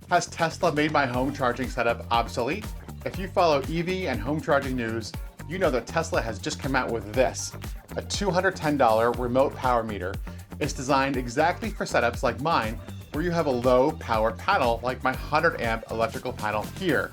Has Tesla made my home charging setup obsolete? If you follow EV and home charging news, you know that Tesla has just come out with this, a $210 remote power meter. It's designed exactly for setups like mine, where you have a low power panel like my 100 amp electrical panel here.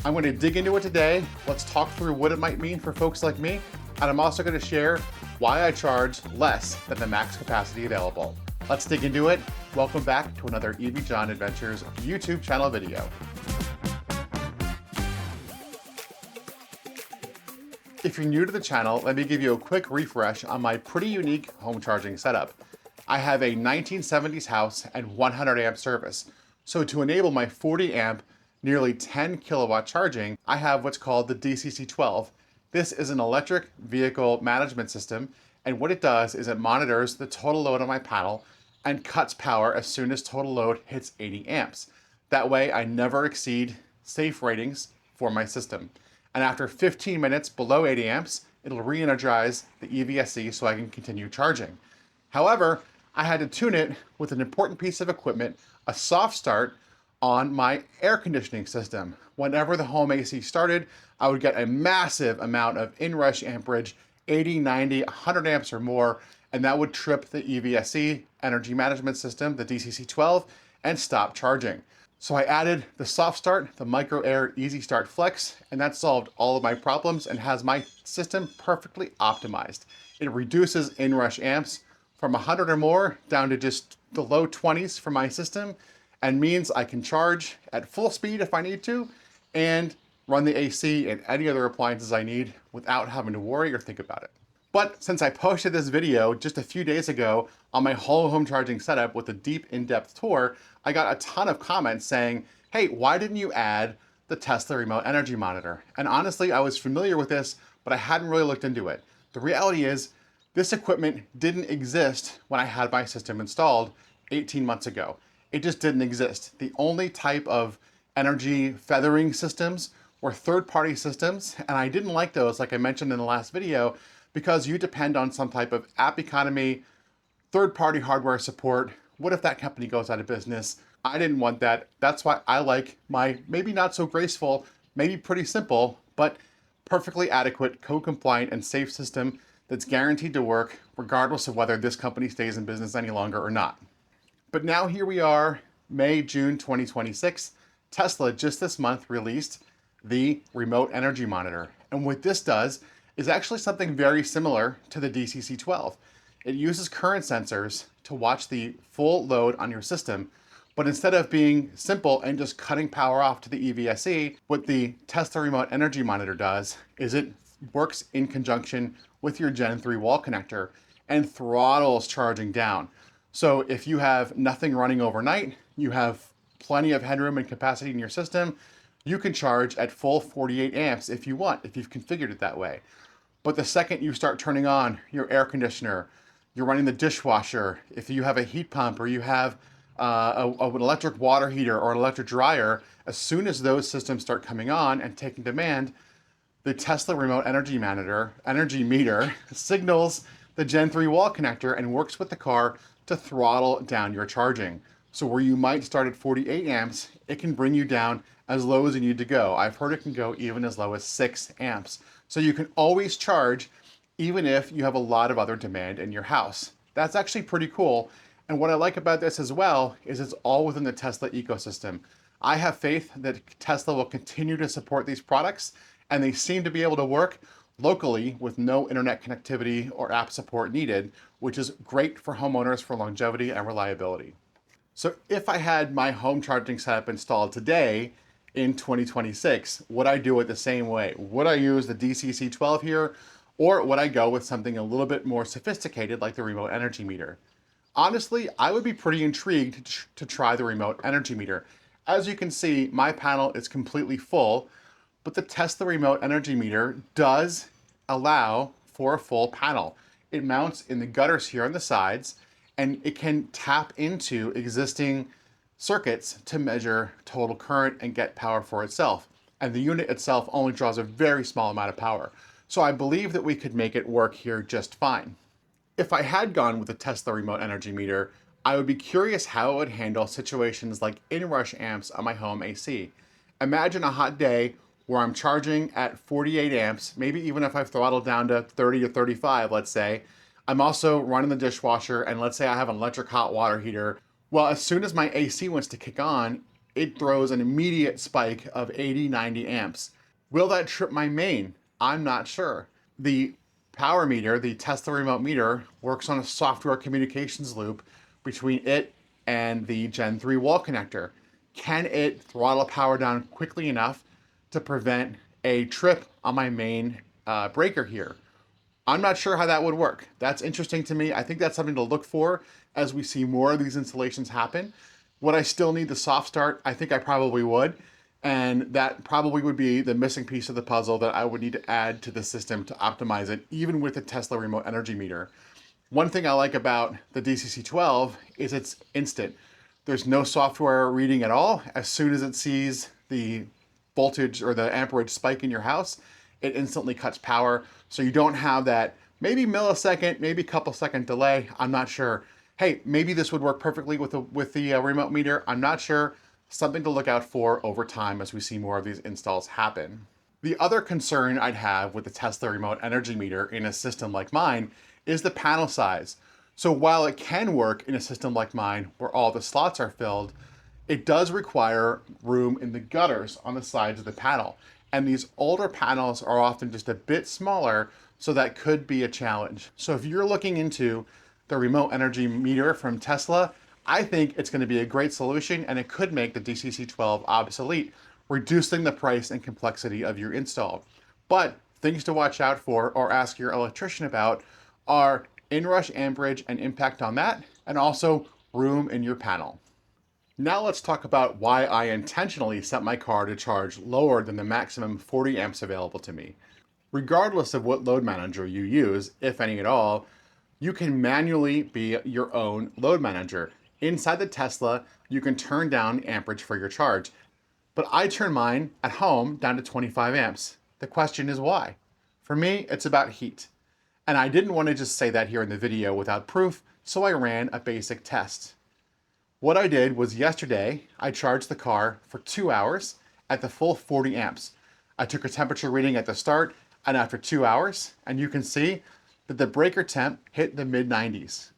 I'm going to dig into it today. Let's talk through what it might mean for folks like me, and I'm also going to share why I charge less than the max capacity available. Let's dig into it. Welcome back to another EV John Adventures YouTube channel video. If you're new to the channel, let me give you a quick refresh on my pretty unique home charging setup. I have a 1970s house and 100 amp service. So to enable my 40 amp, nearly 10 kilowatt charging, I have what's called the DCC-12. This is an electric vehicle management system, and what it does is it monitors the total load on my panel and cuts power as soon as total load hits 80 amps. That way I never exceed safe ratings for my system. And after 15 minutes below 80 amps, it'll re-energize the EVSE so I can continue charging. However, I had to tune it with an important piece of equipment, a soft start on my air conditioning system. Whenever the home AC started, I would get a massive amount of inrush amperage, 80, 90, 100 amps or more, and that would trip the EVSE energy management system, the DCC-12, and stop charging. So I added the soft start, the Micro-Air EasyStart Flex, and that solved all of my problems and has my system perfectly optimized. It reduces inrush amps from 100 or more down to just the low 20s for my system, and means I can charge at full speed if I need to, and run the AC and any other appliances I need without having to worry or think about it. But since I posted this video just a few days ago on my whole home charging setup with a deep in-depth tour, I got a ton of comments saying, hey, why didn't you add the Tesla remote energy monitor? And honestly, I was familiar with this, but I hadn't really looked into it. The reality is, this equipment didn't exist when I had my system installed 18 months ago. It just didn't exist. The only type of energy feathering systems were third-party systems, and I didn't like those, like I mentioned in the last video, because you depend on some type of app economy, third-party hardware support. What if that company goes out of business? I didn't want that. That's why I like my maybe not so graceful, maybe pretty simple, but perfectly adequate, code-compliant, and safe system that's guaranteed to work regardless of whether this company stays in business any longer or not. But now here we are, May, June 2026. Tesla just this month released the remote energy monitor. And what this does is actually something very similar to the DCC-12. It uses current sensors to watch the full load on your system, but instead of being simple and just cutting power off to the EVSE, what the Tesla remote energy monitor does is it works in conjunction with your Gen 3 wall connector and throttles charging down. So if you have nothing running overnight, you have plenty of headroom and capacity in your system, you can charge at full 48 amps if you want, if you've configured it that way. But the second you start turning on your air conditioner, you're running the dishwasher, if you have a heat pump or you have an electric water heater or an electric dryer, as soon as those systems start coming on and taking demand, the Tesla remote energy meter signals the Gen 3 wall connector and works with the car to throttle down your charging. So where you might start at 48 amps, it can bring you down as low as you need to go. I've heard it can go even as low as 6 amps. So you can always charge even if you have a lot of other demand in your house. That's actually pretty cool. And what I like about this as well is it's all within the Tesla ecosystem. I have faith that Tesla will continue to support these products, and they seem to be able to work locally with no internet connectivity or app support needed, which is great for homeowners for longevity and reliability. So if I had my home charging setup installed today in 2026, would I do it the same way? Would I use the DCC-12 here, or would I go with something a little bit more sophisticated like the remote energy meter? Honestly, I would be pretty intrigued to try the remote energy meter. As you can see, my panel is completely full, but the Tesla remote energy meter does allow for a full panel. It mounts in the gutters here on the sides, and it can tap into existing circuits to measure total current and get power for itself. And the unit itself only draws a very small amount of power. So I believe that we could make it work here just fine. If I had gone with the Tesla remote energy meter, I would be curious how it would handle situations like inrush amps on my home AC. Imagine a hot day where I'm charging at 48 amps, maybe even if I've throttled down to 30 or 35, let's say. I'm also running the dishwasher, and let's say I have an electric hot water heater. Well, as soon as my AC wants to kick on, it throws an immediate spike of 80, 90 amps. Will that trip my main? I'm not sure. The power meter, the Tesla remote meter, works on a software communications loop between it and the Gen 3 wall connector. Can it throttle power down quickly enough to prevent a trip on my main breaker here? I'm not sure how that would work. That's interesting to me. I think that's something to look for as we see more of these installations happen. Would I still need the soft start? I think I probably would. And that probably would be the missing piece of the puzzle that I would need to add to the system to optimize it, even with the Tesla remote energy meter. One thing I like about the DCC-12 is it's instant. There's no software reading at all. As soon as it sees the voltage or the amperage spike in your house, it instantly cuts power. So you don't have that maybe millisecond, maybe couple second delay. I'm not sure. Hey, maybe this would work perfectly with the remote meter. I'm not sure. Something to look out for over time as we see more of these installs happen. The other concern I'd have with the Tesla remote energy meter in a system like mine is the panel size. So while it can work in a system like mine where all the slots are filled, it does require room in the gutters on the sides of the panel. And these older panels are often just a bit smaller, so that could be a challenge. So if you're looking into the remote energy meter from Tesla, I think it's going to be a great solution, and it could make the DCC-12 obsolete, reducing the price and complexity of your install. But things to watch out for or ask your electrician about are inrush amperage and impact on that, and also room in your panel. Now let's talk about why I intentionally set my car to charge lower than the maximum 40 amps available to me. Regardless of what load manager you use, if any at all, you can manually be your own load manager. Inside the Tesla, you can turn down amperage for your charge. But I turn mine at home down to 25 amps. The question is why? For me, it's about heat. And I didn't want to just say that here in the video without proof, so I ran a basic test. What I did was yesterday, I charged the car for 2 hours at the full 40 amps. I took a temperature reading at the start and after 2 hours, and you can see that the breaker temp hit the mid 90s.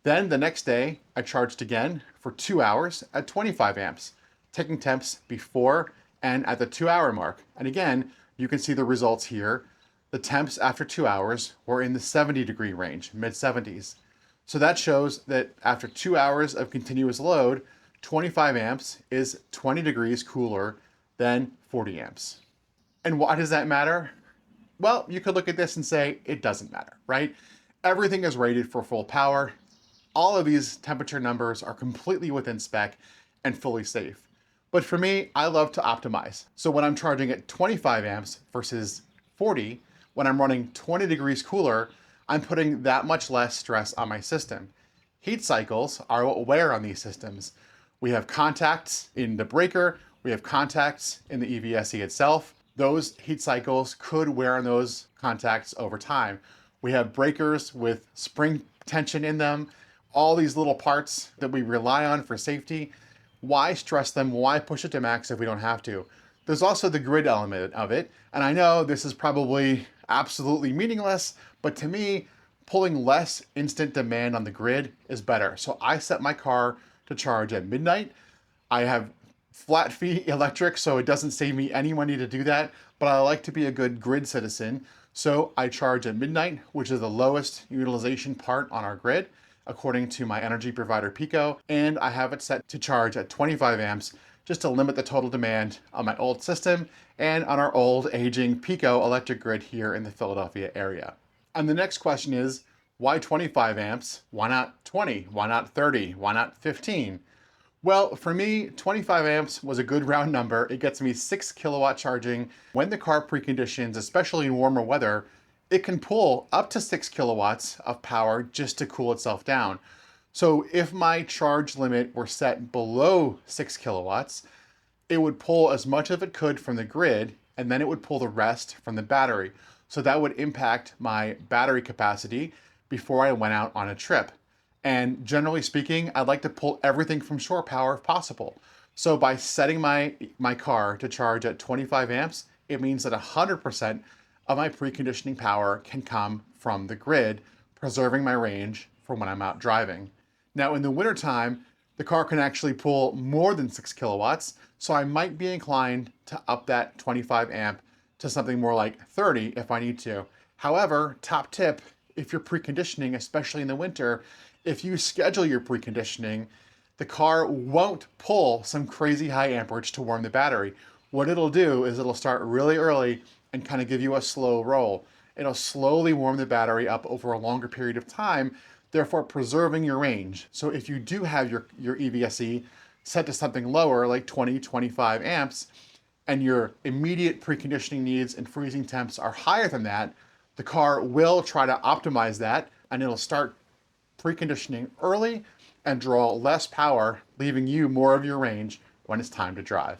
Then the next day, I charged again for 2 hours at 25 amps, taking temps before and at the 2 hour mark. And again, you can see the results here. The temps after 2 hours were in the 70 degree range, mid 70s. So that shows that after 2 hours of continuous load, 25 amps is 20 degrees cooler than 40 amps. And why does that matter? Well, you could look at this and say it doesn't matter, right? Everything is rated for full power. All of these temperature numbers are completely within spec and fully safe. But for me, I love to optimize. So when I'm charging at 25 amps versus 40, when I'm running 20 degrees cooler, I'm putting that much less stress on my system. Heat cycles are what wear on these systems. We have contacts in the breaker, we have contacts in the EVSE itself. Those heat cycles could wear on those contacts over time. We have breakers with spring tension in them, all these little parts that we rely on for safety. Why stress them? Why push it to max if we don't have to? There's also the grid element of it, and I know this is probably absolutely meaningless, but to me, pulling less instant demand on the grid is better. So I set my car to charge at midnight. I have flat fee electric, so it doesn't save me any money to do that, but I like to be a good grid citizen. So I charge at midnight, which is the lowest utilization part on our grid, according to my energy provider PECO, and I have it set to charge at 25 amps just to limit the total demand on my old system and on our old aging PECO electric grid here in the Philadelphia area. And the next question is, why 25 amps? Why not 20? Why not 30? Why not 15? Well, for me, 25 amps was a good round number. It gets me 6 kilowatt charging. When the car preconditions, especially in warmer weather, it can pull up to 6 kilowatts of power just to cool itself down. So if my charge limit were set below 6 kilowatts, it would pull as much as it could from the grid, and then it would pull the rest from the battery. So that would impact my battery capacity before I went out on a trip. And generally speaking, I'd like to pull everything from shore power if possible. So by setting my car to charge at 25 amps, it means that 100% of my preconditioning power can come from the grid, preserving my range for when I'm out driving. Now in the wintertime, the car can actually pull more than 6 kilowatts, so I might be inclined to up that 25 amp to something more like 30 if I need to. However, top tip, if you're preconditioning, especially in the winter, if you schedule your preconditioning, the car won't pull some crazy high amperage to warm the battery. What it'll do is it'll start really early and kind of give you a slow roll. It'll slowly warm the battery up over a longer period of time, therefore preserving your range. So if you do have your EVSE set to something lower, like 20, 25 amps, and your immediate preconditioning needs and freezing temps are higher than that, the car will try to optimize that, and it'll start preconditioning early and draw less power, leaving you more of your range when it's time to drive.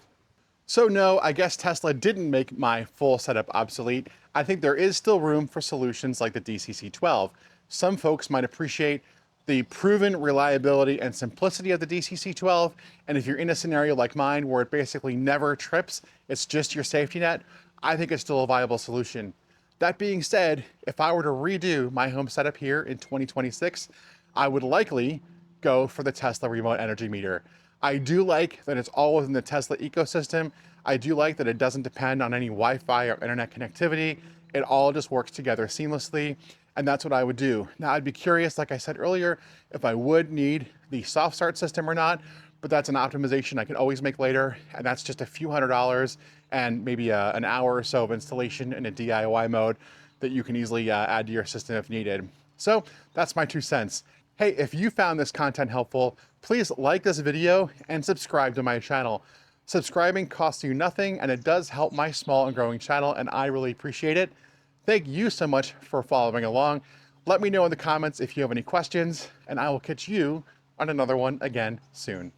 So no, I guess Tesla didn't make my full setup obsolete. I think there is still room for solutions like the DCC-12. Some folks might appreciate the proven reliability and simplicity of the DCC-12, and if you're in a scenario like mine where it basically never trips, it's just your safety net, I think it's still a viable solution. That being said, if I were to redo my home setup here in 2026, I would likely go for the Tesla remote energy meter. I do like that it's all within the Tesla ecosystem. I do like that it doesn't depend on any Wi-Fi or internet connectivity. It all just works together seamlessly, and that's what I would do. Now, I'd be curious, like I said earlier, if I would need the soft start system or not, but that's an optimization I can always make later, and that's just a few $100s and maybe an hour or so of installation in a DIY mode that you can easily add to your system if needed. So that's my 2 cents. Hey, if you found this content helpful, please like this video and subscribe to my channel. Subscribing costs you nothing, and it does help my small and growing channel, and I really appreciate it. Thank you so much for following along. Let me know in the comments if you have any questions, and I will catch you on another one again soon.